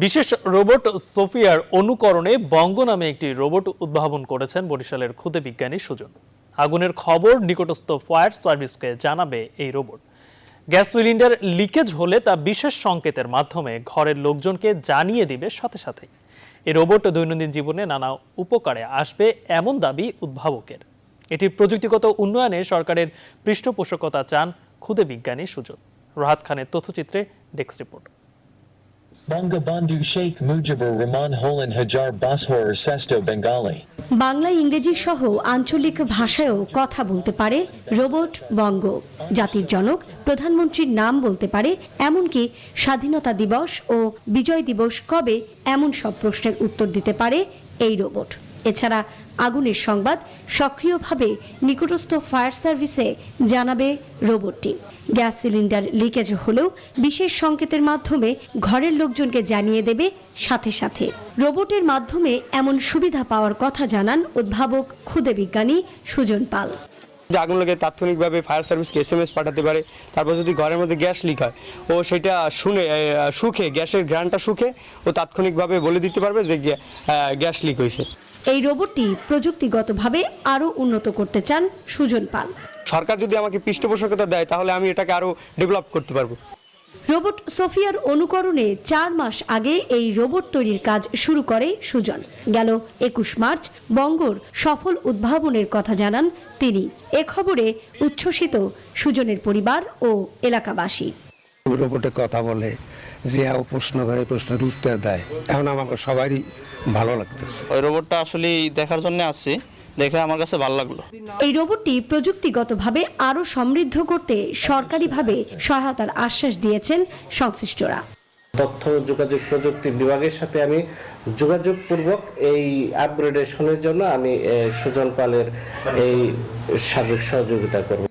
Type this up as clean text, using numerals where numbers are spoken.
বিশেষ রোবট সোফিয়ার অনুকরণে বঙ্গ নামে একটি রোবট উদ্ভাবন করেছেন বরিশালের ক্ষুদে বিজ্ঞানী সুজন। আগুনের খবর নিকটস্থ ফায়ার সার্ভিসকে জানাবে এই রোবট। গ্যাস সিলিন্ডার লিকেজ হলে তা বিশেষ সংকেতের মাধ্যমে ঘরের লোকজনকে জানিয়ে দিবে সাথে সাথে। এই রোবট দৈনন্দিন জীবনে নানা উপকারে আসবে এমন দাবি উদ্ভাবকের। এটির প্রযুক্তিগত উন্নয়নে সরকারের পৃষ্ঠপোষকতা চান ক্ষুদে বিজ্ঞানী সুজন। রাহাত খানের তথ্যচিত্রে ডেস্ক রিপোর্ট। বঙ্গবন্ধু শেখ মুজিবুর রহমান হলেন হাজার বছর শ্রেষ্ঠ বেঙ্গলি। বাংলা ইংরেজি সহ আঞ্চলিক ভাষায়ও কথা বলতে পারে রোবট বঙ্গ। জাতির জনক প্রধানমন্ত্রীর নাম বলতে পারে, এমনকি স্বাধীনতা দিবস ও বিজয় দিবস কবে এমন সব প্রশ্নের উত্তর দিতে পারে এই রোবট। এছাড়া আগুনের সংবাদ সক্রিয়ভাবে নিকটস্থ ফায়ার সার্ভিসে জানাবে রোবটটি। গ্যাস সিলিন্ডার লিকেজ হলেও বিশেষ সংকেতের মাধ্যমে ঘরের লোকজনকে জানিয়ে দেবে সাথে সাথে। রোবটের মাধ্যমে এমন সুবিধা পাওয়ার কথা জানান উদ্ভাবক ক্ষুদে বিজ্ঞানী সুজন পাল। আগুন লাগে তাৎক্ষণিকভাবে ফায়ার সার্ভিসকে এসএমএস পাঠাতে পারে। তারপর যদি ঘরের মধ্যে গ্যাস লিক হয় ও সেটা শুকে গ্যাসের ঘ্রাণটা শুকে ও তাৎক্ষণিকভাবে বলে দিতে পারবে যে গ্যাস লিক হয়েছে। এই রোবটটি প্রযুক্তিগতভাবে আরও উন্নত করতে চান সুজন পাল। সরকার যদি আমাকে পৃষ্ঠপোষকতা দেয় তাহলে আমি এটাকে আরো ডেভেলপ করতে পারবো। রোবট সোফিয়ার অনুকরণে 4 মাস আগে এই রোবট তৈরির কাজ শুরু করে সুজন। গেল 21 মার্চ বঙ্গর সফল উদ্ভাবনের কথা জানান তিনি। এ খবরে উচ্ছ্বসিত সুজনের পরিবার ও এলাকাবাসী। রোবটে কথা বলে, যে প্রশ্ন করে প্রশ্নের উত্তর দেয়, এখন আমাকে সবারই ভালো লাগতেছে। ওই রোবটটা আসলে দেখার জন্য আসছি, দেখে আমার কাছে ভালো লাগলো। এই রোবটটি প্রযুক্তিগতভাবে আরো সমৃদ্ধ করতে সরকারিভাবে সহায়তার আশ্বাস দিয়েছেন সংশ্লিষ্টরা। তথ্য যোগাযোগ প্রযুক্তি বিভাগের সাথে আমি যোগাযোগপূর্বক এই আপগ্রেডেশনের জন্য আমি সুজন পালের এই সার্বিক সহযোগিতা করব।